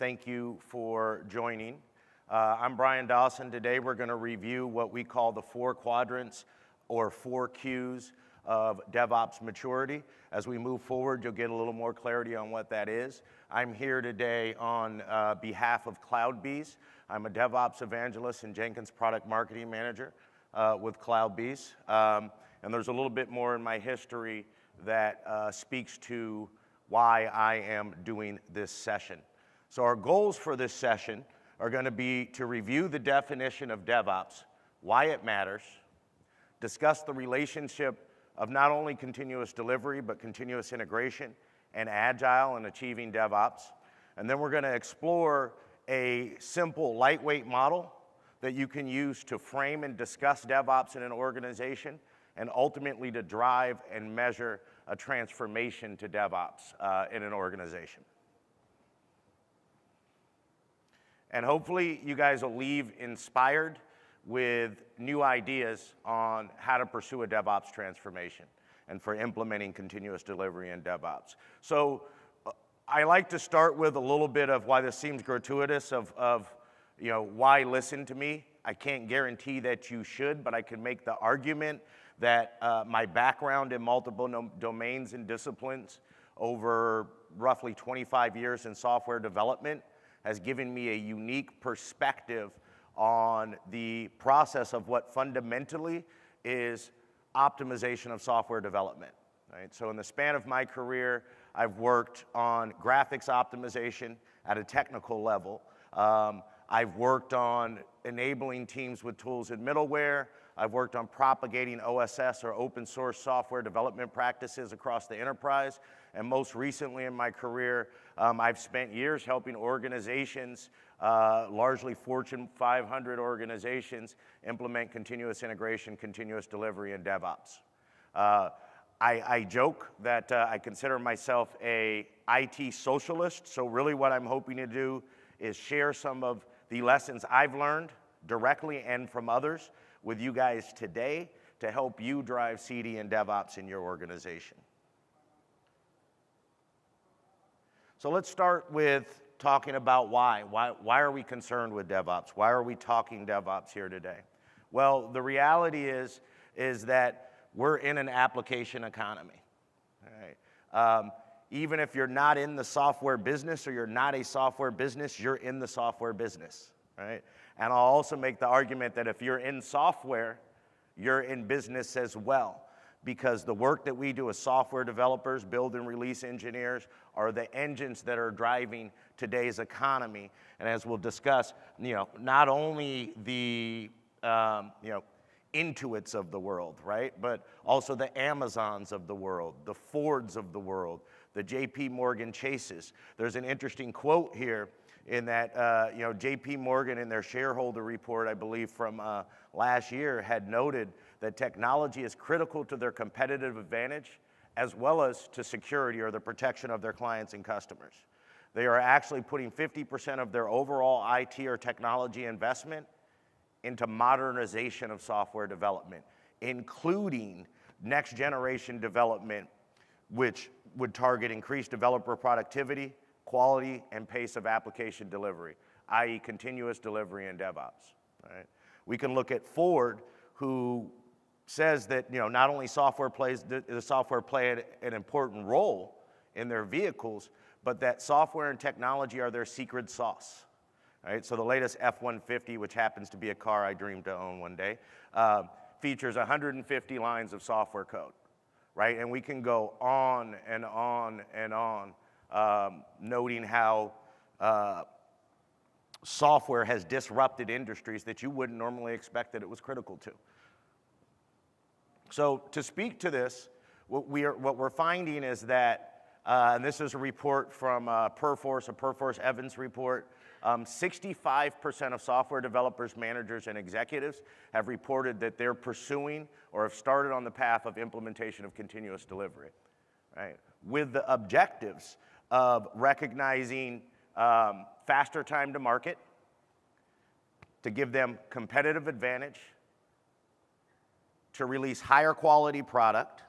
thank you for joining. I'm Brian Dawson. Today we're going to review what we call the 4 quadrants or 4 Qs of DevOps maturity. As we move forward, you'll get a little more clarity on what that is. I'm here today on behalf of CloudBees. I'm a DevOps evangelist and Jenkins product marketing manager with CloudBees. And there's a little bit more in my history that speaks to why I am doing this session. So our goals for this session are going to be to review the definition of DevOps, why it matters, discuss the relationship of not only continuous delivery, but continuous integration and Agile in achieving DevOps. And then we're going to explore a simple, lightweight model that you can use to frame and discuss DevOps in an organization and ultimately to drive and measure a transformation to DevOps in an organization. And hopefully you guys will leave inspired with new ideas on how to pursue a DevOps transformation and for implementing continuous delivery in DevOps. So I like to start with a little bit of why this seems gratuitous of why listen to me. I can't guarantee that you should, but I can make the argument that my background in multiple domains and disciplines over roughly 25 years in software development has given me a unique perspective on the process of what fundamentally is optimization of software development. Right? So in the span of my career, I've worked on graphics optimization at a technical level. I've worked on enabling teams with tools and middleware. I've worked on propagating OSS or open source software development practices across the enterprise. And most recently in my career, I've spent years helping organizations, largely Fortune 500 organizations, implement continuous integration, continuous delivery, and DevOps. I joke that I consider myself a IT socialist, so really what I'm hoping to do is share some of the lessons I've learned directly and from others with you guys today to help you drive CD and DevOps in your organization. So let's start with talking about why. Why are we concerned with DevOps? Why are we talking DevOps here today? Well, the reality is that we're in an application economy. All right? Even if you're not in the software business or you're not a software business, you're in the software business. Right? And I'll also make the argument that if you're in software, you're in business as well, because the work that we do as software developers, build and release engineers, are the engines that are driving today's economy. And as we'll discuss, not only the Intuits of the world, right, but also the Amazons of the world, the Fords of the world, the JP Morgan Chases. There's an interesting quote here in that JP Morgan in their shareholder report, I believe from last year, had noted that technology is critical to their competitive advantage as well as to security or the protection of their clients and customers. They are actually putting 50% of their overall IT or technology investment into modernization of software development, including next generation development, which would target increased developer productivity, quality, and pace of application delivery, i.e. continuous delivery and DevOps. Right? We can look at Ford, who says that not only software play an important role in their vehicles, but that software and technology are their secret sauce. Right? So the latest F-150, which happens to be a car I dreamed to own one day, features 150 lines of software code. Right? And we can go on and on and on, noting how software has disrupted industries that you wouldn't normally expect that it was critical to. So to speak to this, what we're finding is that, and this is a report from Perforce, a Perforce Evans report, 65% of software developers, managers, and executives have reported that they're pursuing or have started on the path of implementation of continuous delivery, right? With the objectives of recognizing faster time to market, to give them competitive advantage, to release higher quality product,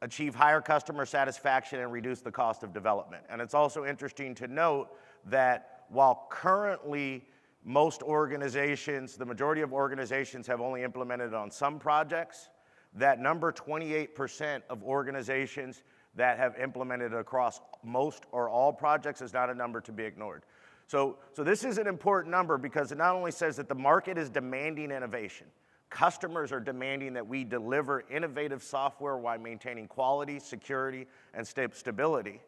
achieve higher customer satisfaction and reduce the cost of development. And it's also interesting to note that while currently most organizations, the majority of organizations have only implemented it on some projects, that number 28% of organizations that have implemented it across most or all projects is not a number to be ignored. So this is an important number because it not only says that the market is demanding innovation, customers are demanding that we deliver innovative software while maintaining quality, security, and stability,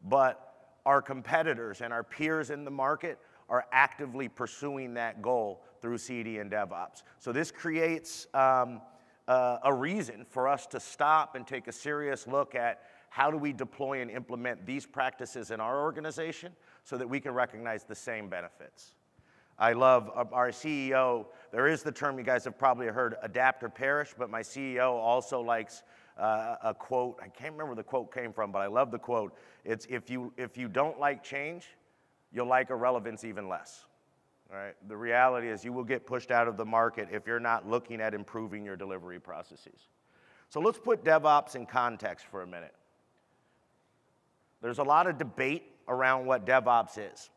but our competitors and our peers in the market are actively pursuing that goal through CD and DevOps. So this creates a reason for us to stop and take a serious look at how do we deploy and implement these practices in our organization so that we can recognize the same benefits. I love our CEO, there is the term you guys have probably heard, adapt or perish, but my CEO also likes a quote, I can't remember where the quote came from, but I love the quote. It's if you don't like change, you'll like irrelevance even less. All right? The reality is you will get pushed out of the market if you're not looking at improving your delivery processes. So let's put DevOps in context for a minute. There's a lot of debate around what DevOps is.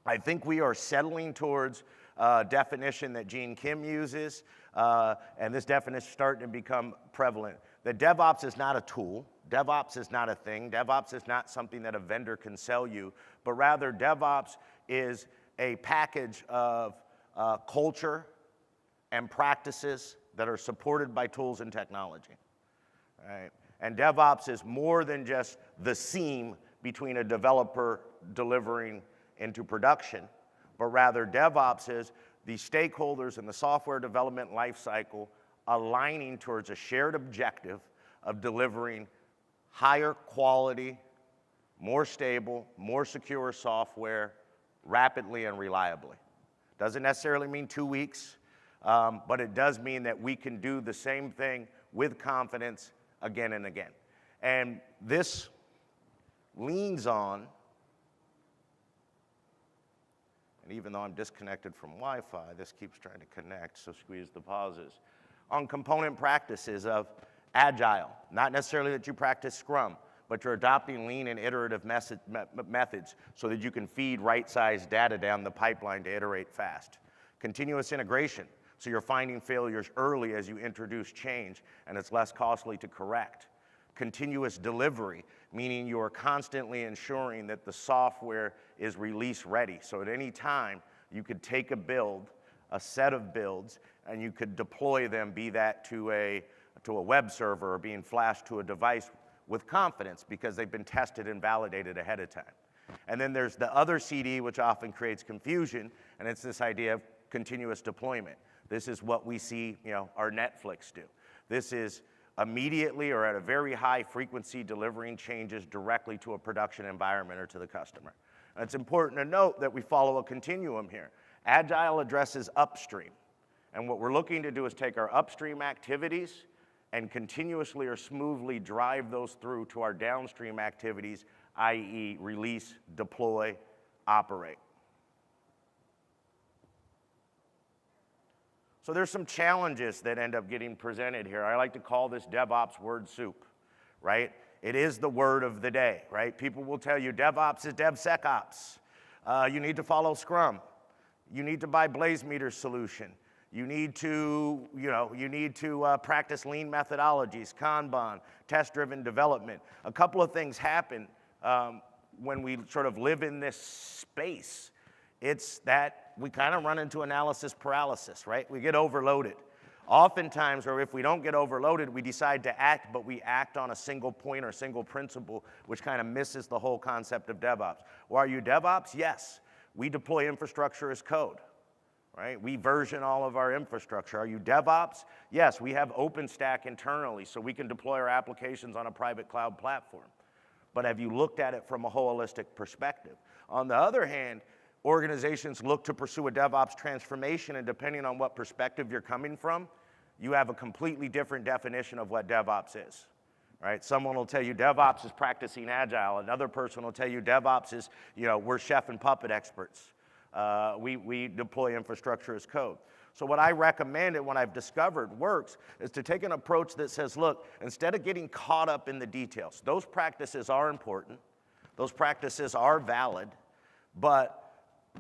I think we are settling towards a definition that Cham uses, and this definition is starting to become prevalent. That DevOps is not a tool, DevOps is not a thing, DevOps is not something that a vendor can sell you, but rather DevOps is a package of culture and practices that are supported by tools and technology. All right? And DevOps is more than just the seam between a developer delivering into production, but rather DevOps is the stakeholders in the software development lifecycle aligning towards a shared objective of delivering higher quality, more stable, more secure software rapidly and reliably. Doesn't necessarily mean 2 weeks, but it does mean that we can do the same thing with confidence again and again. And this leans on, and even though I'm disconnected from Wi-Fi, this keeps trying to connect, so squeeze the pauses, on component practices of Agile. Not necessarily that you practice Scrum, but you're adopting lean and iterative methods so that you can feed right-sized data down the pipeline to iterate fast. Continuous integration, so you're finding failures early as you introduce change, and it's less costly to correct. Continuous delivery, meaning you are constantly ensuring that the software is release ready. So at any time, you could take a build, a set of builds, and you could deploy them, be that to a web server or being flashed to a device with confidence because they've been tested and validated ahead of time. And then there's the other CD, which often creates confusion, and it's this idea of continuous deployment. This is what we see, our Netflix do. This is immediately or at a very high frequency delivering changes directly to a production environment or to the customer. And it's important to note that we follow a continuum here. Agile addresses upstream. And what we're looking to do is take our upstream activities and continuously or smoothly drive those through to our downstream activities, i.e. release, deploy, operate. So there's some challenges that end up getting presented here. I like to call this DevOps word soup, right? It is the word of the day, right? People will tell you DevOps is DevSecOps. You need to follow Scrum. You need to buy Blazemeter's solution. You need to, practice lean methodologies, Kanban, test-driven development. A couple of things happen when we sort of live in this space. It's that we kind of run into analysis paralysis, right? We get overloaded. Oftentimes, or if we don't get overloaded, we decide to act, but we act on a single point or single principle, which kind of misses the whole concept of DevOps. Well, are you DevOps? Yes. We deploy infrastructure as code, right? We version all of our infrastructure. Are you DevOps? Yes, we have OpenStack internally, so we can deploy our applications on a private cloud platform. But have you looked at it from a holistic perspective? On the other hand, organizations look to pursue a DevOps transformation, and depending on what perspective you're coming from, you have a completely different definition of what DevOps is, right? Someone will tell you DevOps is practicing Agile. Another person will tell you DevOps is, we're chef and puppet experts. We deploy infrastructure as code. So what I recommend and what I've discovered works is to take an approach that says, look, instead of getting caught up in the details, those practices are important, those practices are valid, but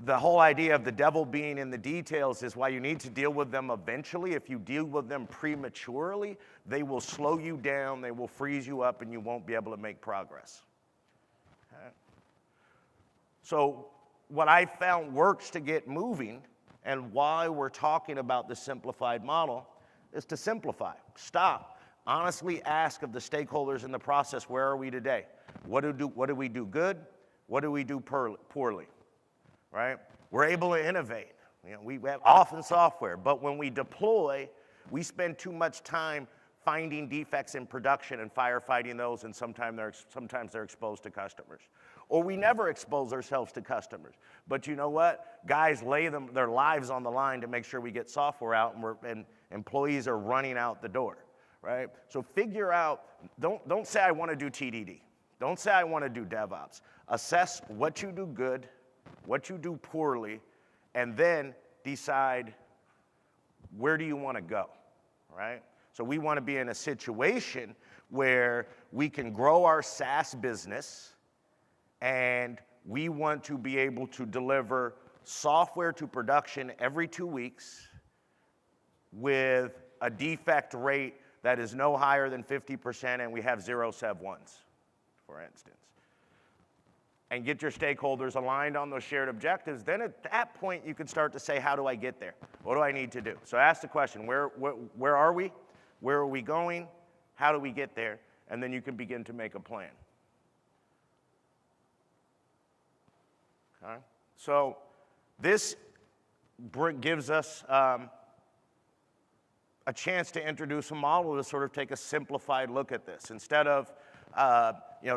the whole idea of the devil being in the details is why you need to deal with them eventually. If you deal with them prematurely, they will slow you down, they will freeze you up, and you won't be able to make progress. Okay? So what I found works to get moving, and why we're talking about the simplified model, is to simplify. Stop. Honestly ask of the stakeholders in the process, where are we today? What do we do good? What do we do poorly? Right? We're able to innovate. You know, we have often software, but when we deploy, we spend too much time finding defects in production and firefighting those, and sometimes they're exposed to customers. Or we never expose ourselves to customers. But you know what? Guys lay their lives on the line to make sure we get software out, and employees are running out the door, right? So figure out, don't say I want to do TDD. Don't say I want to do DevOps. Assess what you do good, what you do poorly, and then decide where do you want to go, right? So we want to be in a situation where we can grow our SaaS business, and we want to be able to deliver software to production every 2 weeks with a defect rate that is no higher than 50%, and we have 0 Sev1s, for instance. And get your stakeholders aligned on those shared objectives, then at that point you can start to say, how do I get there? What do I need to do? So ask the question, where are we? Where are we going? How do we get there? And then you can begin to make a plan. Okay? So this gives us a chance to introduce a model to sort of take a simplified look at this. Instead of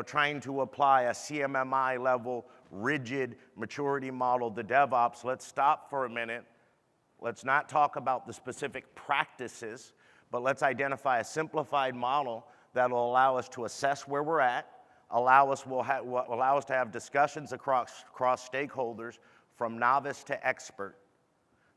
trying to apply a CMMI level, rigid maturity model to DevOps, let's stop for a minute. Let's not talk about the specific practices, but let's identify a simplified model that will allow us to assess where we're at, allow us to have discussions across stakeholders from novice to expert.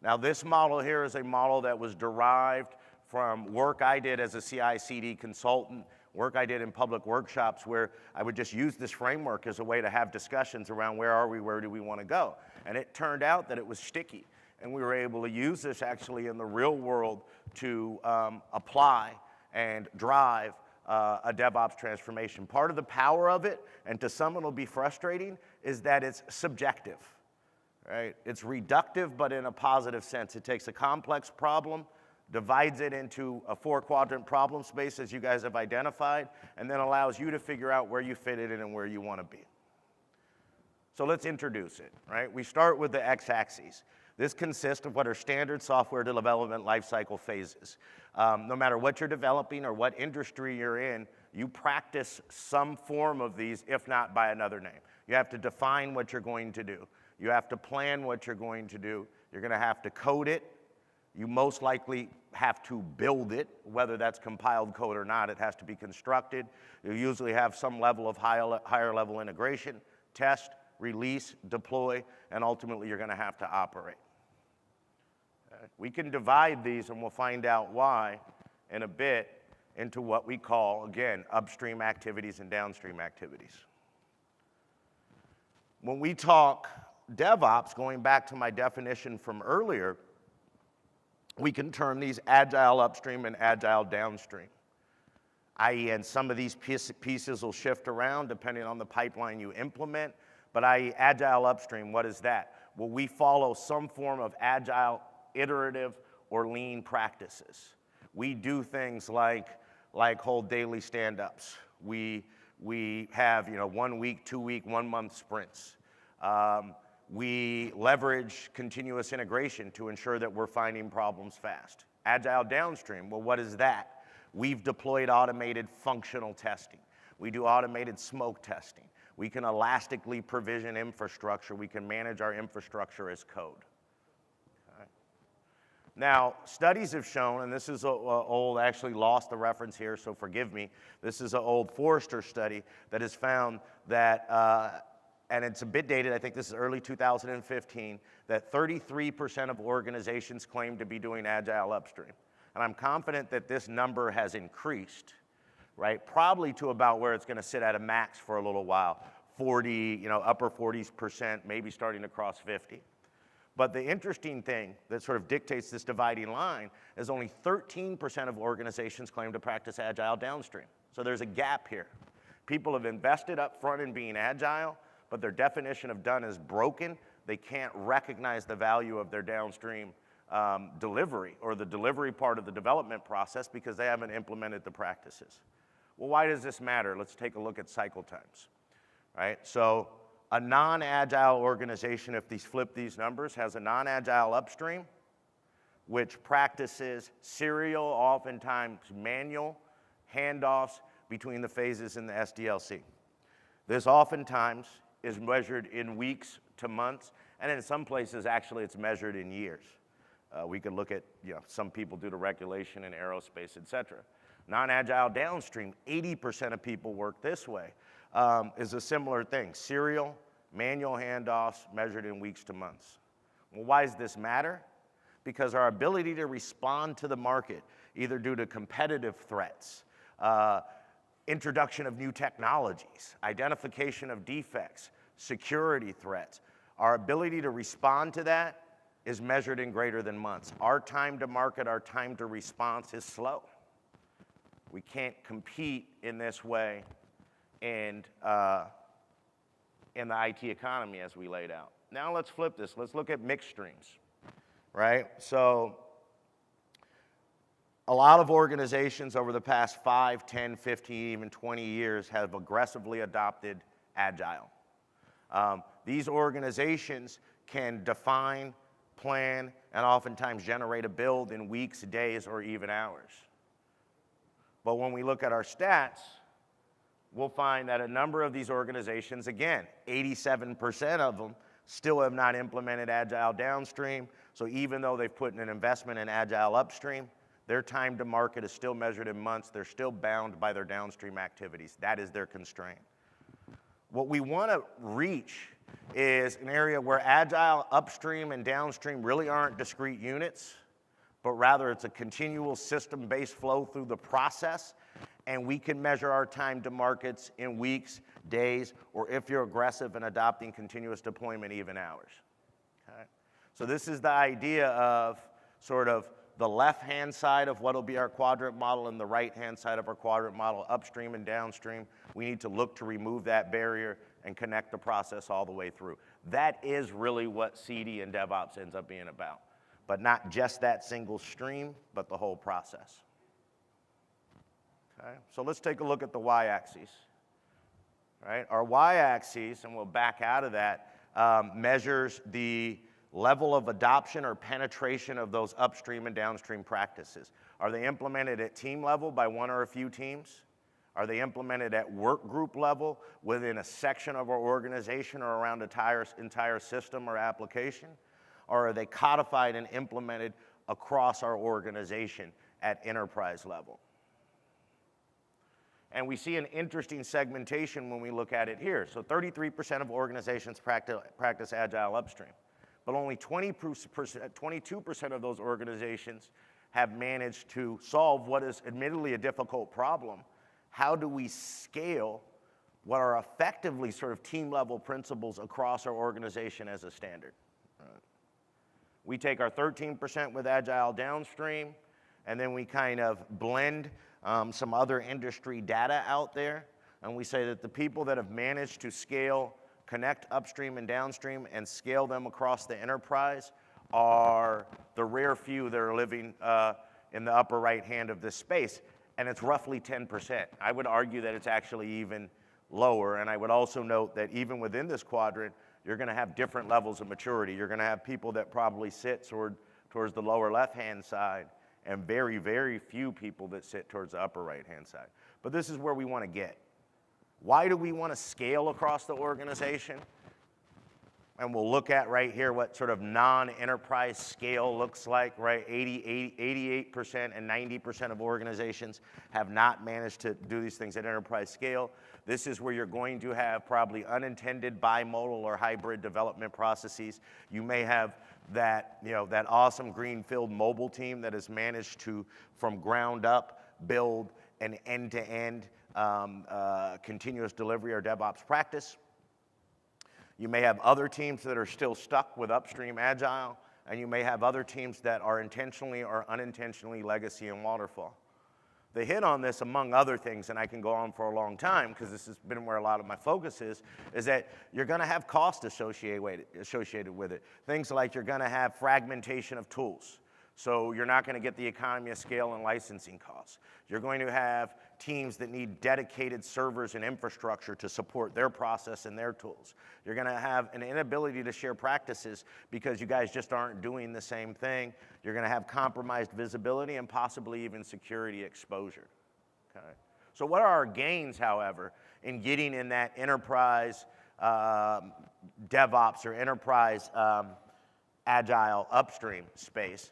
Now, this model here is a model that was derived from work I did as a CI/CD consultant, work I did in public workshops where I would just use this framework as a way to have discussions around where are we, where do we want to go. And it turned out that it was sticky. And we were able to use this actually in the real world to apply and drive a DevOps transformation. Part of the power of it, and to some it'll be frustrating, is that it's subjective, right? It's reductive, but in a positive sense. It takes a complex problem, divides it into a 4-quadrant problem space, as you guys have identified, and then allows you to figure out where you fit it in and where you want to be. So let's introduce it, right? We start with the x-axis. This consists of what are standard software development lifecycle phases. No matter what you're developing or what industry you're in, you practice some form of these, if not by another name. You have to define what you're going to do. You have to plan what you're going to do. You're going to have to code it. You most likely have to build it, whether that's compiled code or not. It has to be constructed. You usually have some level of higher level integration, test, release, deploy, and ultimately you're going to have to operate. We can divide these, and we'll find out why in a bit, into what we call, again, upstream activities and downstream activities. When we talk DevOps, going back to my definition from earlier, we can term these agile upstream and agile downstream, i.e., and some of these pieces will shift around depending on the pipeline you implement, but i.e., agile upstream, what is that? Well, we follow some form of agile, iterative, or lean practices. We do things like hold daily stand-ups. We have 1 week, 2 week, 1 month sprints. We leverage continuous integration to ensure that we're finding problems fast. Agile downstream, well, what is that? We've deployed automated functional testing. We do automated smoke testing. We can elastically provision infrastructure. We can manage our infrastructure as code. Okay. Now, studies have shown, and this is old, I actually lost the reference here, so forgive me. This is an old Forrester study that has found that and it's a bit dated, I think this is early 2015, that 33% of organizations claim to be doing Agile upstream. And I'm confident that this number has increased, right? Probably to about where it's gonna sit at a max for a little while, 40, upper 40%, maybe starting to cross 50. But the interesting thing that sort of dictates this dividing line is only 13% of organizations claim to practice Agile downstream. So there's a gap here. People have invested up front in being Agile, but their definition of done is broken. They can't recognize the value of their downstream delivery or the delivery part of the development process because they haven't implemented the practices. Well, why does this matter? Let's take a look at cycle times, right? So a non-Agile organization, if these flip these numbers, has a non-Agile upstream, which practices serial, oftentimes manual, handoffs between the phases in the SDLC. This oftentimes is measured in weeks to months, and in some places, actually, it's measured in years. We could look at, some people do the regulation in aerospace, et cetera. Non-Agile downstream, 80% of people work this way, is a similar thing. Serial, manual handoffs measured in weeks to months. Well, why does this matter? Because our ability to respond to the market, either due to competitive threats, introduction of new technologies, identification of defects, security threats, our ability to respond to that is measured in greater than months. Our time to market, our time to response is slow. We can't compete in this way in the IT economy as we laid out. Now let's flip this. Let's look at mixed streams, right? So a lot of organizations over the past 5, 10, 15, even 20 years have aggressively adopted Agile. These organizations can define, plan, and oftentimes generate a build in weeks, days, or even hours. But when we look at our stats, we'll find that a number of these organizations, again, 87% of them still have not implemented Agile downstream. So even though they've put in an investment in Agile upstream, their time to market is still measured in months. They're still bound by their downstream activities. That is their constraint. What we want to reach is an area where Agile upstream and downstream really aren't discrete units, but rather it's a continual system-based flow through the process, and we can measure our time to markets in weeks, days, or if you're aggressive in adopting continuous deployment, even hours. Okay? So this is the idea of sort of the left-hand side of what will be our quadrant model and the right-hand side of our quadrant model, upstream and downstream. We need to look to remove that barrier and connect the process all the way through. That is really what CD and DevOps ends up being about, but not just that single stream, but the whole process. Okay, so let's take a look at the y-axis. Right? Our y-axis, and we'll back out of that, measures the level of adoption or penetration of those upstream and downstream practices. Are they implemented at team level by one or a few teams? Are they implemented at work group level within a section of our organization or around an entire system or application? Or are they codified and implemented across our organization at enterprise level? And we see an interesting segmentation when we look at it here. So 33% of organizations practice Agile upstream, but only 22% of those organizations have managed to solve what is admittedly a difficult problem. How do we scale what are effectively sort of team-level principles across our organization as a standard? We take our 13% with Agile downstream, and then we kind of blend some other industry data out there, and we say that the people that have managed to scale, connect upstream and downstream, and scale them across the enterprise are the rare few that are living in the upper right hand of this space. And it's roughly 10%. I would argue that it's actually even lower, and I would also note that even within this quadrant, you're gonna have different levels of maturity. You're gonna have people that probably sit towards the lower left-hand side, and very, very few people that sit towards the upper right-hand side. But this is where we wanna get. Why do we wanna scale across the organization? And we'll look at right here what sort of non-enterprise scale looks like, right? 88% and 90% of organizations have not managed to do these things at enterprise scale. This is where you're going to have probably unintended bimodal or hybrid development processes. You may have that, that awesome greenfield mobile team that has managed to, from ground up, build an end-to-end continuous delivery or DevOps practice. You may have other teams that are still stuck with upstream Agile, and you may have other teams that are intentionally or unintentionally legacy and waterfall. The hit on this, among other things, and I can go on for a long time because this has been where a lot of my focus is that you're going to have cost associated with it. Things like you're going to have fragmentation of tools. So you're not going to get the economy of scale and licensing costs. You're going to have teams that need dedicated servers and infrastructure to support their process and their tools. You're going to have an inability to share practices because you guys just aren't doing the same thing. You're going to have compromised visibility and possibly even security exposure. Okay. So what are our gains, however, in getting in that enterprise DevOps or enterprise Agile upstream space?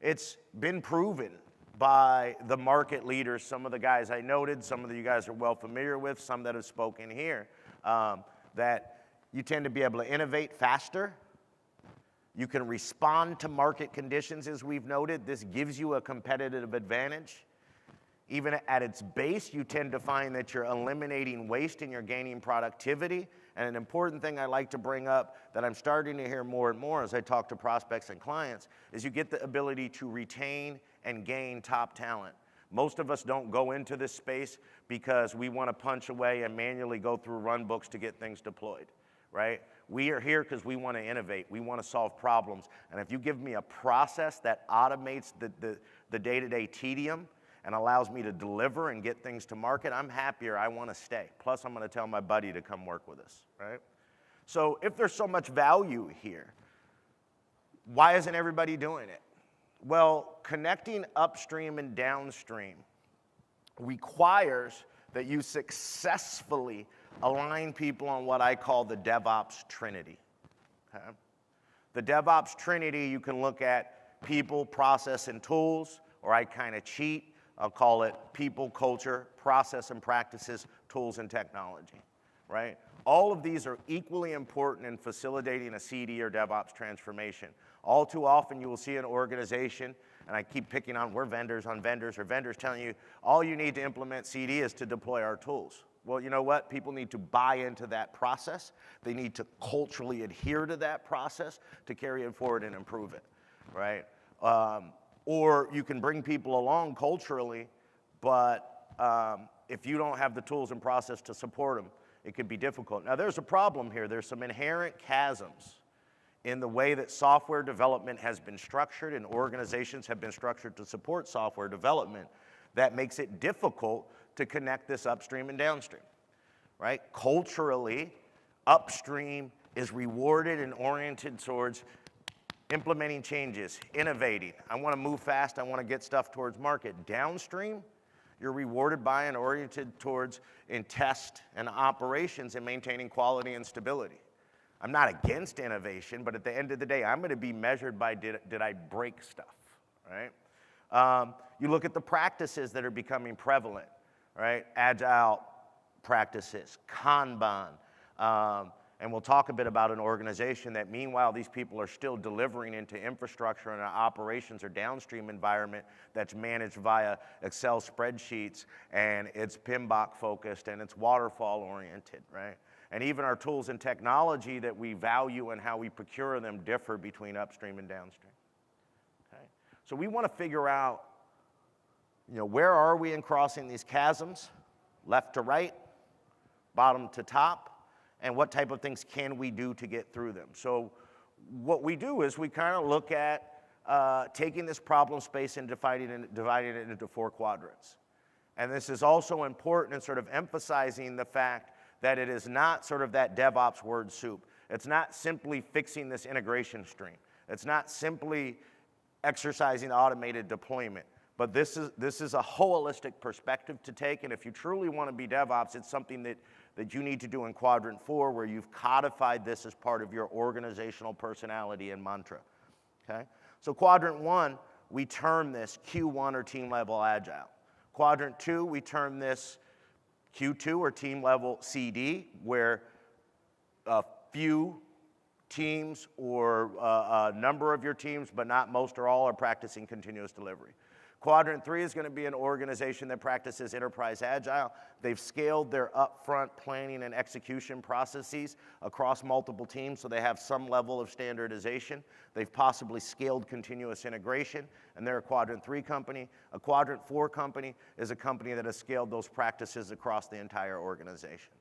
It's been proven by the market leaders, some of the guys I noted, some of you guys are well familiar with, some that have spoken here, that you tend to be able to innovate faster. You can respond to market conditions, as we've noted. This gives you a competitive advantage. Even at its base, you tend to find that you're eliminating waste and you're gaining productivity. And an important thing I like to bring up that I'm starting to hear more and more as I talk to prospects and clients is you get the ability to retain and gain top talent. Most of us don't go into this space because we want to punch away and manually go through run books to get things deployed, right? We are here because we want to innovate. We want to solve problems. And if you give me a process that automates the day-to-day tedium and allows me to deliver and get things to market, I'm happier, I want to stay. Plus, I'm going to tell my buddy to come work with us, right? So if there's so much value here, why isn't everybody doing it? Well, connecting upstream and downstream requires that you successfully align people on what I call the DevOps Trinity. Okay? The DevOps Trinity, you can look at people, process, and tools, or I kind of cheat. I'll call it people, culture, process and practices, tools and technology, right? All of these are equally important in facilitating a CD or DevOps transformation. All too often you will see an organization, and I keep picking on, we're vendors on vendors, or vendors telling you, all you need to implement CD is to deploy our tools. Well, you know what? People need to buy into that process. They need to culturally adhere to that process to carry it forward and improve it, right? Or you can bring people along culturally, but if you don't have the tools and process to support them, it could be difficult. Now, there's a problem here. There's some inherent chasms in the way that software development has been structured and organizations have been structured to support software development that makes it difficult to connect this upstream and downstream, right? Culturally, upstream is rewarded and oriented towards implementing changes, innovating. I want to move fast. I want to get stuff towards market. Downstream, you're rewarded by and oriented towards in test and operations and maintaining quality and stability. I'm not against innovation, but at the end of the day, I'm going to be measured by did I break stuff, right? You look at the practices that are becoming prevalent, right? Agile practices, Kanban, and we'll talk a bit about an organization that meanwhile these people are still delivering into infrastructure and operations or downstream environment that's managed via Excel spreadsheets, and it's PMBOK focused and it's waterfall oriented, right? And even our tools and technology that we value and how we procure them differ between upstream and downstream. Okay? So we want to figure out, where are we in crossing these chasms, left to right, bottom to top, and what type of things can we do to get through them. So what we do is we kind of look at taking this problem space and dividing it into 4 quadrants. And this is also important in sort of emphasizing the fact that it is not sort of that DevOps word soup. It's not simply fixing this integration stream. It's not simply exercising automated deployment. But this is a holistic perspective to take, and if you truly want to be DevOps, it's something that you need to do in Quadrant 4, where you've codified this as part of your organizational personality and mantra, okay? So Quadrant 1, we term this Q1 or team level Agile. Quadrant 2, we term this Q2 or team level CD, where a few teams or a number of your teams, but not most or all, are practicing continuous delivery. Quadrant 3 is going to be an organization that practices enterprise agile. They've scaled their upfront planning and execution processes across multiple teams, so they have some level of standardization. They've possibly scaled continuous integration, and they're a Quadrant 3 company. A Quadrant 4 company is a company that has scaled those practices across the entire organization.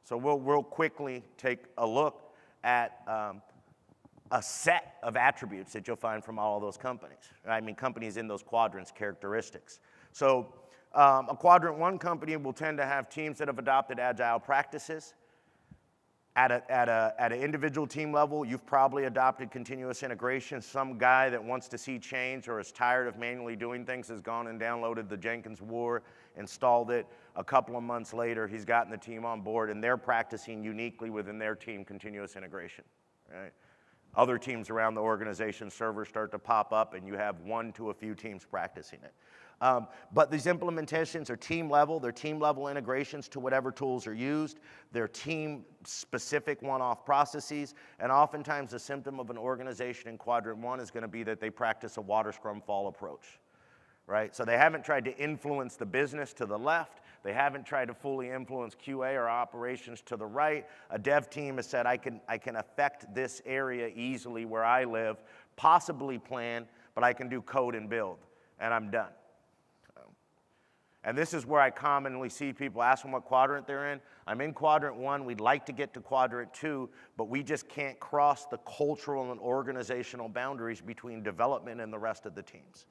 So we'll quickly take a look at a set of attributes that you'll find from all of those companies. I mean, companies in those quadrants characteristics. So a Quadrant 1 company will tend to have teams that have adopted agile practices. At an individual team level, you've probably adopted continuous integration. Some guy that wants to see change or is tired of manually doing things has gone and downloaded the Jenkins war, installed it. A couple of months later, he's gotten the team on board, and they're practicing uniquely within their team continuous integration, right? Other teams around the organization, servers start to pop up, and you have one to a few teams practicing it. But these implementations are team level. They're team level integrations to whatever tools are used. They're team specific one-off processes. And oftentimes a symptom of an organization in Quadrant 1 is going to be that they practice a water scrum fall approach, right? So they haven't tried to influence the business to the left. They haven't tried to fully influence QA or operations to the right. A dev team has said, I can affect this area easily where I live, possibly plan, but I can do code and build, and I'm done. And this is where I commonly see people ask them what quadrant they're in. I'm in Quadrant 1, we'd like to get to Quadrant 2, but we just can't cross the cultural and organizational boundaries between development and the rest of the teams.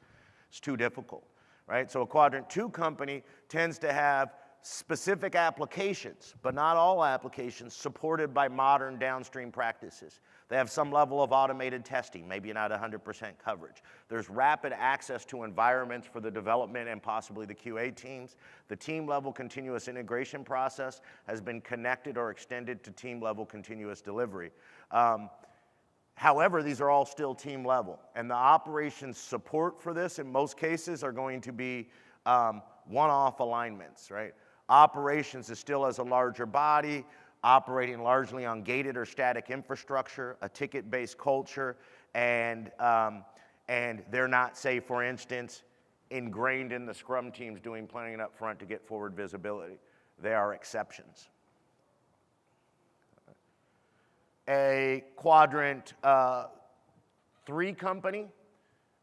It's too difficult, right? So a Quadrant 2 company tends to have specific applications, but not all applications, supported by modern downstream practices. They have some level of automated testing, maybe not 100% coverage. There's rapid access to environments for the development and possibly the QA teams. The team-level continuous integration process has been connected or extended to team-level continuous delivery. However, these are all still team level, and the operations support for this in most cases are going to be one-off alignments, right? Operations is still as a larger body, operating largely on gated or static infrastructure, a ticket-based culture, and they're not, say, for instance, ingrained in the Scrum teams doing planning up front to get forward visibility. They are exceptions. A Quadrant 3 company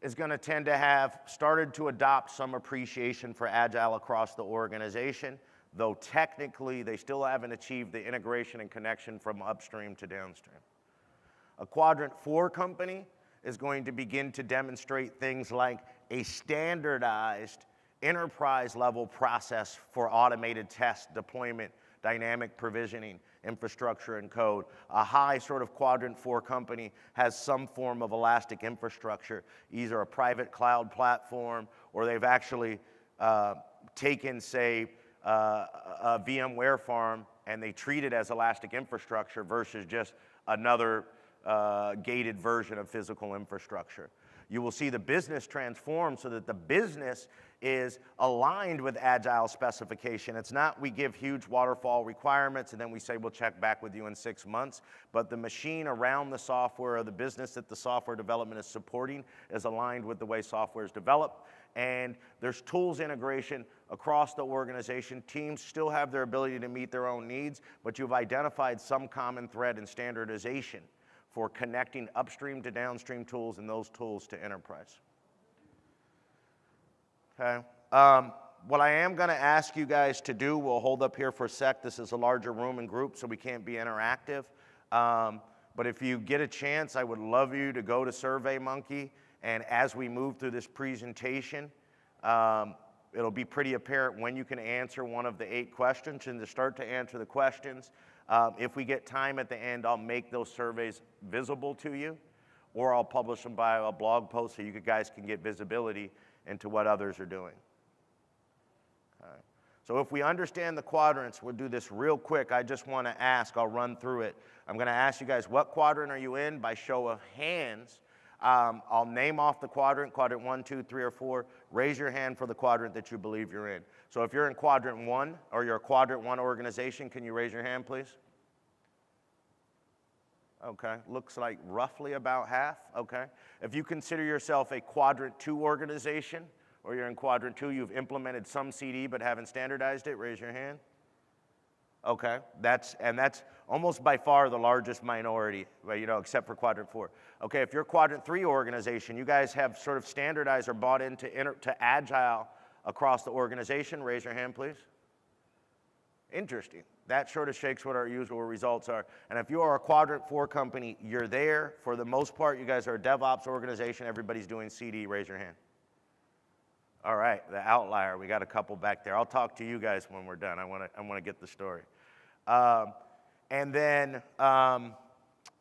is going to tend to have started to adopt some appreciation for Agile across the organization, though technically they still haven't achieved the integration and connection from upstream to downstream. A Quadrant 4 company is going to begin to demonstrate things like a standardized enterprise-level process for automated test, deployment, dynamic provisioning, infrastructure, and code. A high sort of Quadrant 4 company has some form of elastic infrastructure, either a private cloud platform, or they've actually taken, say, a VMware farm and they treat it as elastic infrastructure versus just another gated version of physical infrastructure. You will see the business transform so that the business is aligned with Agile specification. It's not we give huge waterfall requirements and then we say we'll check back with you in 6 months, but the machine around the software or the business that the software development is supporting is aligned with the way software is developed. And there's tools integration across the organization. Teams still have their ability to meet their own needs, but you've identified some common thread and standardization for connecting upstream to downstream tools and those tools to enterprise. Okay. What I am going to ask you guys to do, we'll hold up here for a sec. This is a larger room and group, so we can't be interactive. But if you get a chance, I would love you to go to SurveyMonkey. And as we move through this presentation, it'll be pretty apparent when you can answer one of the 8 questions. And to start to answer the questions, if we get time at the end, I'll make those surveys visible to you, or I'll publish them by a blog post so you guys can get visibility. into what others are doing. Okay. So if we understand the quadrants, we'll do this real quick. I just want to ask, I'll run through it. I'm going to ask you guys, what quadrant are you in by show of hands? I'll name off the quadrant 1, 2, 3, or 4. Raise your hand for the quadrant that you believe you're in. So if you're in quadrant 1, or you're a quadrant 1 organization, can you raise your hand, please? Okay, looks like roughly about half, okay. If you consider yourself a quadrant 2 organization, or you're in quadrant 2, you've implemented some CD but haven't standardized it, raise your hand. Okay, that's almost by far the largest minority, you know, except for quadrant 4. Okay, if you're a quadrant 3 organization, you guys have sort of standardized or bought into to Agile across the organization, raise your hand, please. Interesting. That sort of shakes what our usual results are. And if you are a quadrant 4 company, you're there. For the most part, you guys are a DevOps organization. Everybody's doing CD. Raise your hand. All right, the outlier. We got a couple back there. I'll talk to you guys when we're done. I want to get the story. And then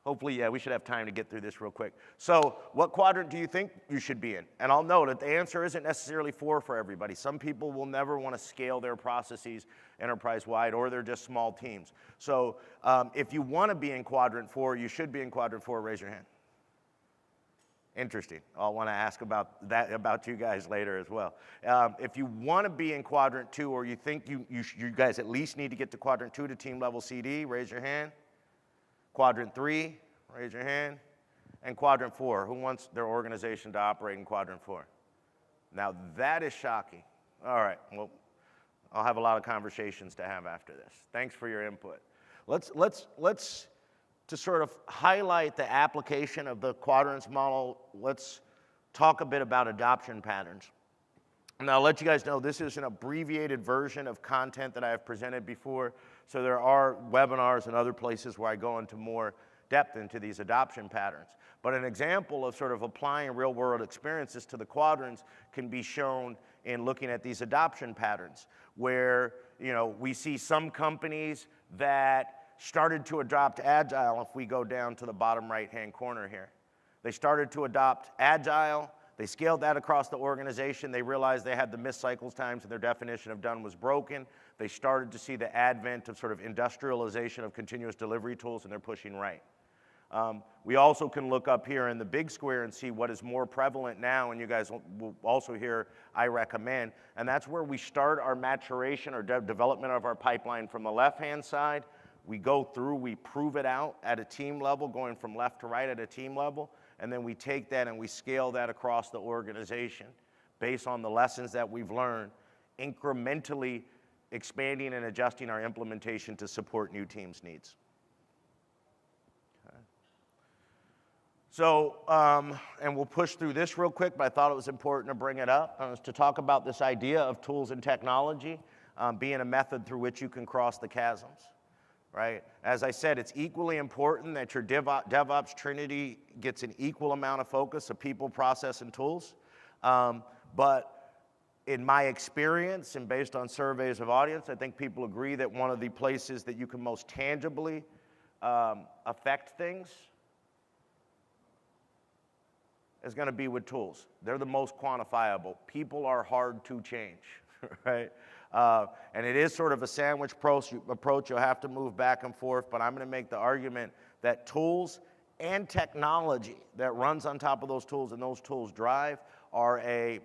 hopefully, yeah, we should have time to get through this real quick. So what quadrant do you think you should be in? And I'll note that the answer isn't necessarily 4 for everybody. Some people will never want to scale their processes enterprise-wide, or they're just small teams. So if you want to be in quadrant 4, you should be in quadrant 4. Raise your hand. Interesting. I'll want to ask about that about you guys later as well. If you want to be in quadrant 2, or you think you guys at least need to get to quadrant 2 to team level CD, raise your hand. Quadrant 3, raise your hand. And quadrant 4, who wants their organization to operate in quadrant 4? Now that is shocking. All right, well, I'll have a lot of conversations to have after this. Thanks for your input. Let's to sort of highlight the application of the quadrants model, let's talk a bit about adoption patterns. Now, I'll let you guys know this is an abbreviated version of content that I have presented before, so there are webinars and other places where I go into more depth into these adoption patterns. But an example of sort of applying real-world experiences to the quadrants can be shown in looking at these adoption patterns, where, you know, we see some companies that started to adopt Agile. If we go down to the bottom right-hand corner here, they started to adopt Agile. They scaled that across the organization. They realized they had the missed cycles times and their definition of done was broken. They started to see the advent of sort of industrialization of continuous delivery tools, and they're pushing right. We also can look up here in the big square and see what is more prevalent now, and you guys will also hear I recommend, and that's where we start our maturation or development of our pipeline from the left-hand side. We go through, we prove it out at a team level, going from left to right at a team level, and then we take that and we scale that across the organization based on the lessons that we've learned, incrementally expanding and adjusting our implementation to support new teams' needs. Okay. So, and we'll push through this real quick, but I thought it was important to bring it up, to talk about this idea of tools and technology being a method through which you can cross the chasms. Right? As I said, it's equally important that your DevOps Trinity gets an equal amount of focus of people, process, and tools. But in my experience and based on surveys of audience, I think people agree that one of the places that you can most tangibly affect things is going to be with tools. They're the most quantifiable. People are hard to change, right? And it is sort of a sandwich approach. You'll have to move back and forth, but I'm going to make the argument that tools and technology that runs on top of those tools and those tools drive are a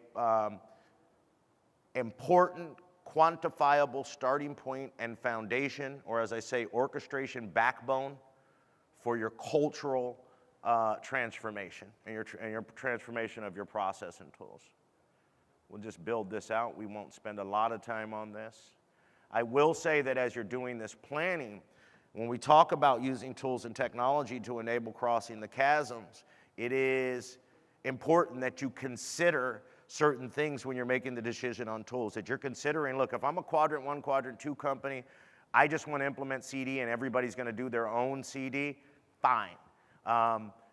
important, quantifiable starting point and foundation, or as I say, orchestration backbone for your cultural transformation and your transformation of your process and tools. We'll just build this out. We won't spend a lot of time on this. I will say that as you're doing this planning, when we talk about using tools and technology to enable crossing the chasms, it is important that you consider certain things when you're making the decision on tools, that you're considering, look, if I'm a quadrant 1, quadrant 2 company, I just want to implement CD and everybody's going to do their own CD, fine.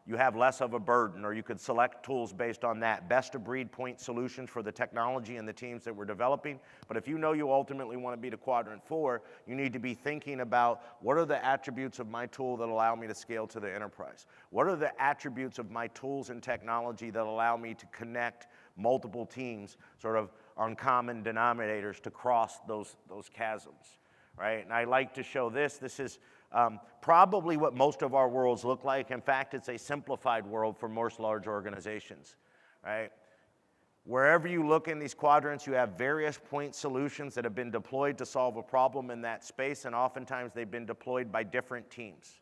You have less of a burden, or you could select tools based on that. Best of breed point solutions for the technology and the teams that we're developing. But if you know you ultimately want to be to quadrant 4, you need to be thinking about what are the attributes of my tool that allow me to scale to the enterprise? What are the attributes of my tools and technology that allow me to connect multiple teams sort of on common denominators to cross those chasms, right? And I like to show this. This is probably what most of our worlds look like. In fact, it's a simplified world for most large organizations, right? Wherever you look in these quadrants, you have various point solutions that have been deployed to solve a problem in that space, and oftentimes they've been deployed by different teams,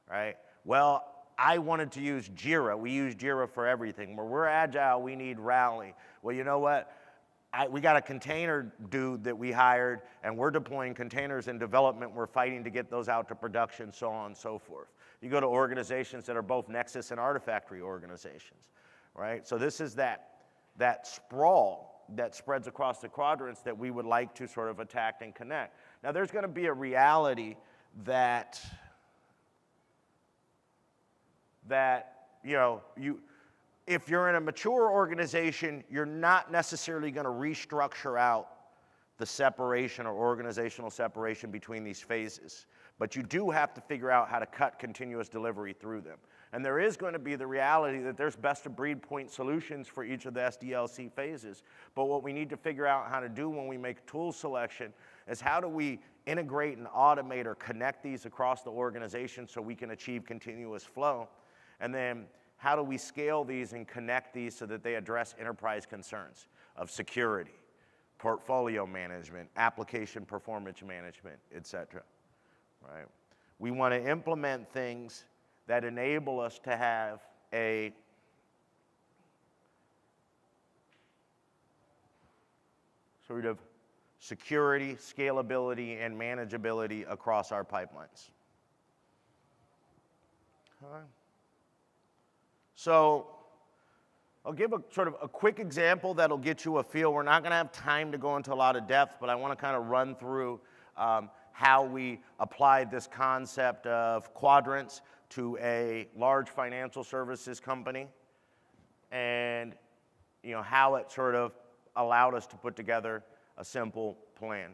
right? Well, I wanted to use Jira. We use Jira for everything. Where we're Agile, we need Rally. Well, you know what? We got a container dude that we hired, and we're deploying containers in development. We're fighting to get those out to production, so on and so forth. You go to organizations that are both Nexus and Artifactory organizations, right? So this is that sprawl that spreads across the quadrants that we would like to sort of attack and connect. Now, there's going to be a reality that if you're in a mature organization, you're not necessarily going to restructure out the separation or organizational separation between these phases. But you do have to figure out how to cut continuous delivery through them. And there is going to be the reality that there's best-of-breed point solutions for each of the SDLC phases. But what we need to figure out how to do when we make tool selection is how do we integrate and automate or connect these across the organization so we can achieve continuous flow? And then how do we scale these and connect these so that they address enterprise concerns of security, portfolio management, application performance management, et cetera, right? We want to implement things that enable us to have a sort of security, scalability, and manageability across our pipelines. All right. So I'll give a sort of a quick example that'll get you a feel. We're not going to have time to go into a lot of depth, but I want to kind of run through how we applied this concept of quadrants to a large financial services company, and how it sort of allowed us to put together a simple plan,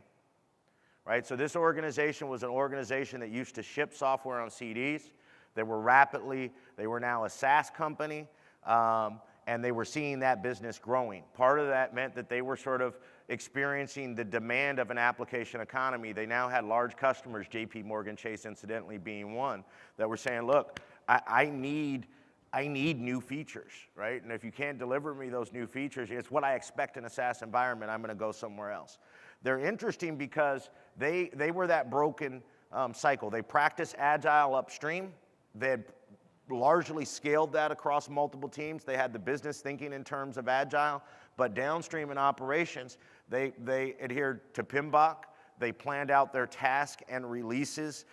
right? So this organization was an organization that used to ship software on CDs. They were now a SaaS company, and they were seeing that business growing. Part of that meant that they were sort of experiencing the demand of an application economy. They now had large customers, JP Morgan Chase incidentally being one, that were saying, look, I need new features, right? And if you can't deliver me those new features, it's what I expect in a SaaS environment, I'm going to go somewhere else. They're interesting because they were that broken cycle. They practice Agile upstream. They had largely scaled that across multiple teams. They had the business thinking in terms of Agile, but downstream in operations, they adhered to PMBOK. They planned out their task and releases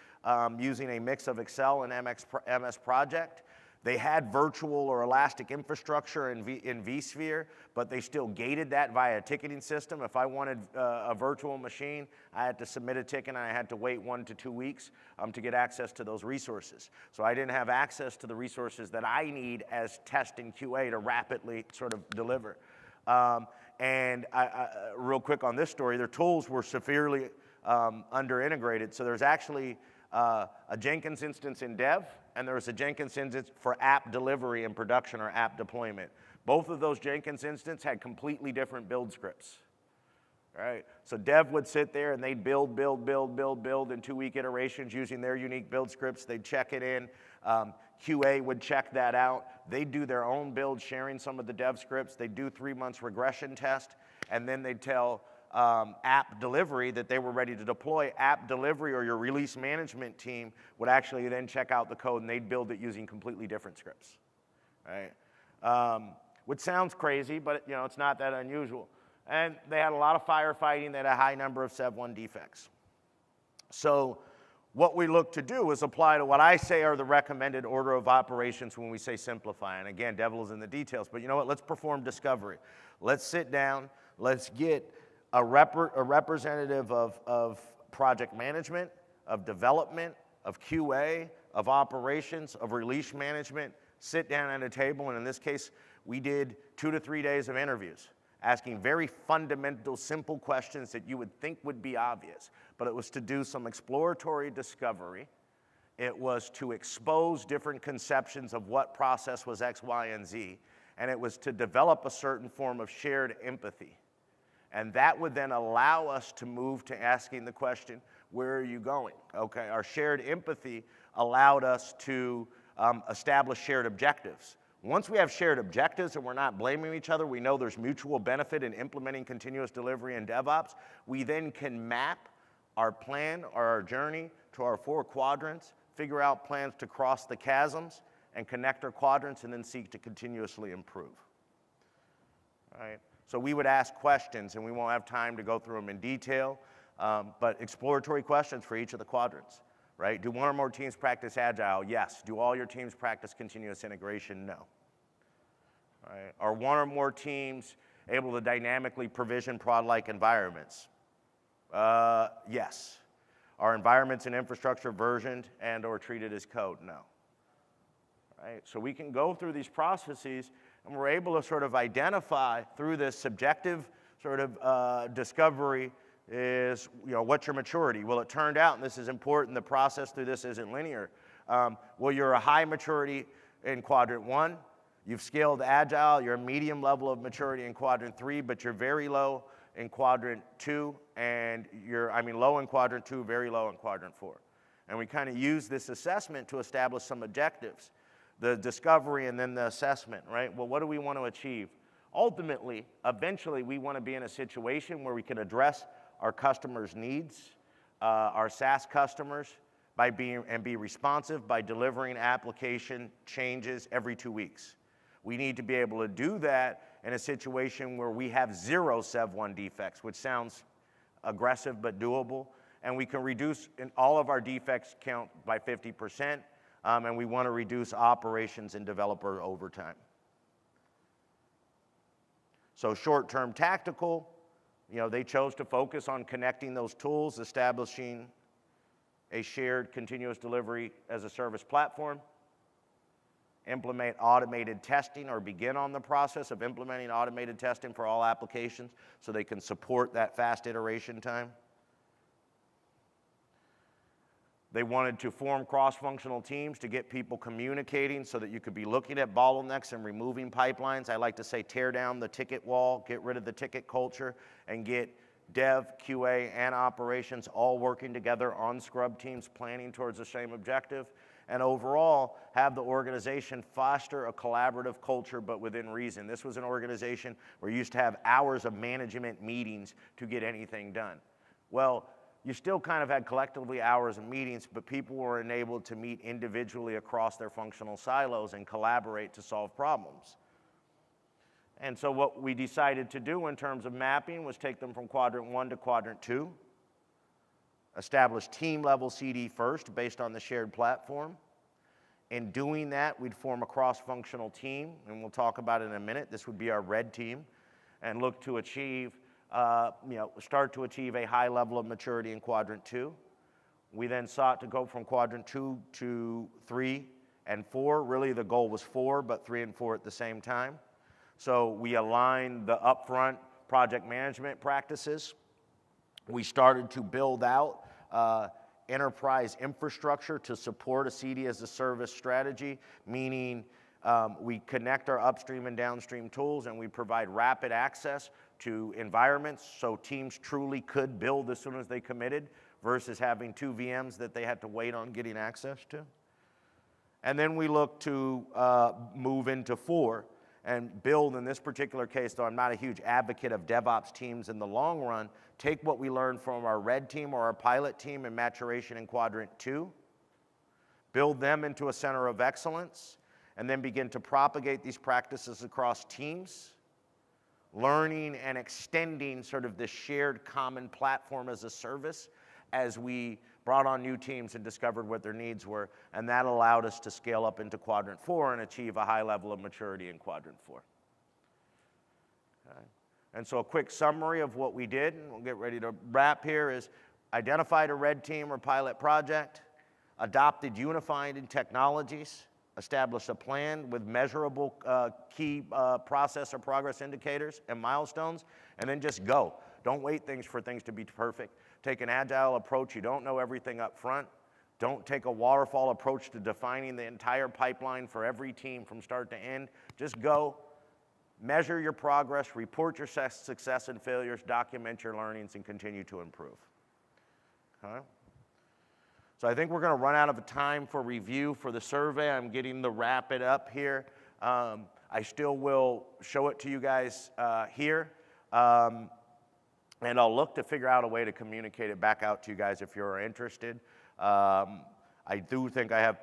using a mix of Excel and MS Project. They had virtual or elastic infrastructure in vSphere, but they still gated that via a ticketing system. If I wanted a virtual machine, I had to submit a ticket and I had to wait 1 to 2 weeks to get access to those resources. So I didn't have access to the resources that I need as test and QA to rapidly sort of deliver. And real quick on this story, their tools were severely under-integrated. So there's actually a Jenkins instance in dev, and there was a Jenkins instance for app delivery and production or app deployment. Both of those Jenkins instances had completely different build scripts, right? So dev would sit there and they'd build in 2-week iterations using their unique build scripts. They'd check it in. QA would check that out. They'd do their own build, sharing some of the dev scripts. They'd do 3 months regression test, and then they'd tell app delivery that they were ready to deploy. App delivery or your release management team would actually then check out the code and they'd build it using completely different scripts, right? Which sounds crazy, but it's not that unusual. And they had a lot of firefighting. They had a high number of Sev1 defects. So what we look to do is apply to what I say are the recommended order of operations when we say simplify. And again, devil is in the details, but you know what? Let's perform discovery. Let's sit down. Let's get a representative of project management, of development, of QA, of operations, of release management, sit down at a table, and in this case, we did 2 to 3 days of interviews, asking very fundamental, simple questions that you would think would be obvious, but it was to do some exploratory discovery. It was to expose different conceptions of what process was X, Y, and Z, And it was to develop a certain form of shared empathy. And that would then allow us to move to asking the question, where are you going? Okay, our shared empathy allowed us to establish shared objectives. Once we have shared objectives and we're not blaming each other, we know there's mutual benefit in implementing continuous delivery in DevOps, we then can map our plan or our journey to our 4 quadrants, figure out plans to cross the chasms, and connect our quadrants, and then seek to continuously improve. All right? So we would ask questions, and we won't have time to go through them in detail, but exploratory questions for each of the quadrants. Right? Do 1 or more teams practice Agile? Yes. Do all your teams practice continuous integration? No. Right? Are 1 or more teams able to dynamically provision prod-like environments? Yes. Are environments and infrastructure versioned and or treated as code? No. Right? So we can go through these processes, and we're able to sort of identify through this subjective sort of discovery is, what's your maturity? Well, it turned out, and this is important, the process through this isn't linear. Well, you're a high maturity in quadrant 1. You've scaled Agile. You're a medium level of maturity in quadrant 3, but you're very low in quadrant 2, and low in quadrant 2, very low in quadrant 4. And we kind of use this assessment to establish some objectives. The discovery and then the assessment, right? Well, what do we want to achieve? Ultimately, eventually, we want to be in a situation where we can address our customers' needs, our SaaS customers, be responsive by delivering application changes every 2 weeks. We need to be able to do that in a situation where we have 0 Sev1 defects, which sounds aggressive but doable, and we can reduce all of our defects count by 50%, and we want to reduce operations and developer overtime. So short-term tactical, they chose to focus on connecting those tools, establishing a shared continuous delivery as a service platform, implement automated testing or begin on the process of implementing automated testing for all applications so they can support that fast iteration time. They wanted to form cross-functional teams to get people communicating so that you could be looking at bottlenecks and removing pipelines. I like to say tear down the ticket wall, get rid of the ticket culture, and get dev, QA, and operations all working together on scrub teams, planning towards the same objective. And overall, have the organization foster a collaborative culture, but within reason. This was an organization where you used to have hours of management meetings to get anything done. Well, you still kind of had collectively hours of meetings, but people were enabled to meet individually across their functional silos and collaborate to solve problems. And so what we decided to do in terms of mapping was take them from quadrant 1 to quadrant 2, establish team-level CD first based on the shared platform. In doing that, we'd form a cross-functional team, and we'll talk about it in a minute. This would be our red team, and look to achieve start to achieve a high level of maturity in quadrant 2. We then sought to go from quadrant 2 to 3 and 4. Really, the goal was 4, but 3 and 4 at the same time. So we aligned the upfront project management practices. We started to build out enterprise infrastructure to support a CD as a service strategy, meaning we connect our upstream and downstream tools, and we provide rapid access to environments so teams truly could build as soon as they committed versus having 2 VMs that they had to wait on getting access to. And then we look to move into 4 and build, in this particular case, though I'm not a huge advocate of DevOps teams in the long run, take what we learned from our red team or our pilot team in maturation in quadrant 2, build them into a center of excellence, and then begin to propagate these practices across teams, learning and extending sort of this shared common platform as a service as we brought on new teams and discovered what their needs were, and that allowed us to scale up into quadrant 4 and achieve a high level of maturity in quadrant 4. Okay. And so a quick summary of what we did, and we'll get ready to wrap here, is identified a red team or pilot project, adopted unifying technologies, established a plan with measurable key process or progress indicators and milestones, and then just go. Don't wait for things to be perfect. Take an agile approach. You don't know everything up front. Don't take a waterfall approach to defining the entire pipeline for every team from start to end. Just go, measure your progress, report your success and failures, document your learnings, and continue to improve. Okay? So I think we're going to run out of time for review for the survey. I'm getting to wrap it up here. I still will show it to you guys here. And I'll look to figure out a way to communicate it back out to you guys if you're interested. I do think I have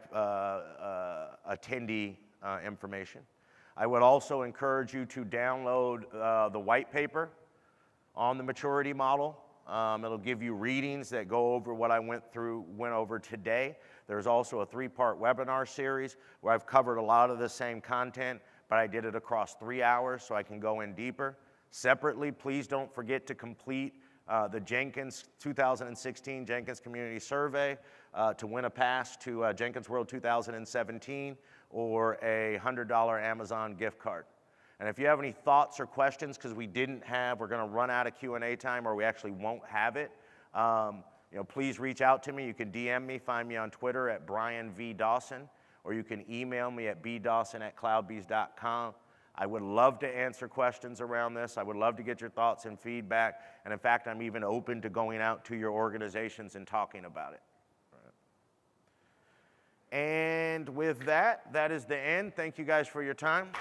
attendee information. I would also encourage you to download the white paper on the maturity model. It'll give you readings that go over what I went over today. There's also a 3-part webinar series where I've covered a lot of the same content, but I did it across 3 hours so I can go in deeper. Separately, please don't forget to complete the Jenkins 2016 Jenkins Community Survey to win a pass to Jenkins World 2017 or a $100 Amazon gift card. And if you have any thoughts or questions, because we're going to run out of Q&A time or we actually won't have it, please reach out to me. You can DM me, find me on Twitter at Brian V. Dawson, or you can email me at bdawson@cloudbees.com. I would love to answer questions around this. I would love to get your thoughts and feedback. And in fact, I'm even open to going out to your organizations and talking about it. And with that, that is the end. Thank you guys for your time.